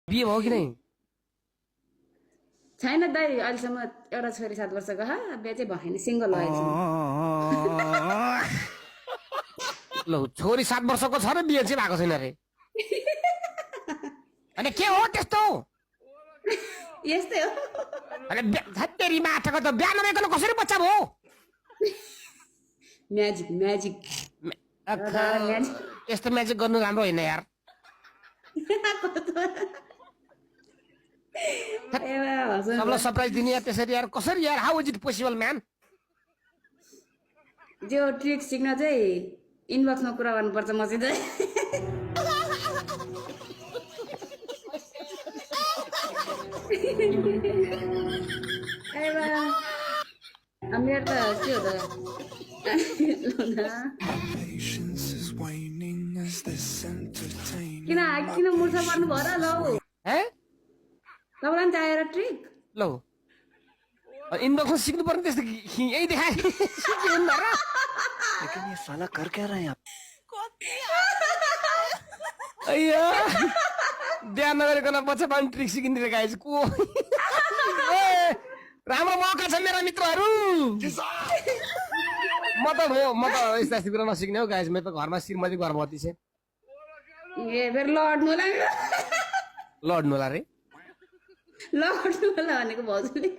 बिहे भयो कि नै छैन दाइ अहिलेसम्म एउटा छोरी 7 वर्षको बिहे चाहिँ भएन सिङ्गल हो अहिलेसम्म ल छोरी 7 वर्षको छ र बिहे चाहिँ भएको छैन रे अनि के हो त्यस्तो यस्तै हो अनि धत्तेरी माटको त बिहा नभइकन कसरी बच्चा भयो म्याजिक म्याजिक यस्तो म्याजिक गर्नु राम्रो होइन यार सबलाई सरप्राइज दिने यार त्यसरी यार कसरी यार how is it possible man जो ट्रिक सिक्न चाहिँ इनबक्समा कुरा गर्नुपर्छ मसित मेरो त के हो त किन मुर्छा पर्नु भयो र ल तपाईँलाई पनि चाहिएर ट्रिक ल इनबक्समा सिक्नु पर्ने त्यस्तो यही देखाए लेकिन ये साला कर क्या रहा है आप अಯ್ಯೋ बिहा नगरिकन बच्चा पाउने ट्रिक सिकिँदै गाइज को राम्रो मौका छ मेरा मित्रहरू म त यस्ता यस्ता कुरा नसिक्ने हो गाइज मेरो त घरमा श्रीमती गर्भवती छ ए फेरि लड्नु लड्नु होला रे लड्नु होला भनेको भाउजूले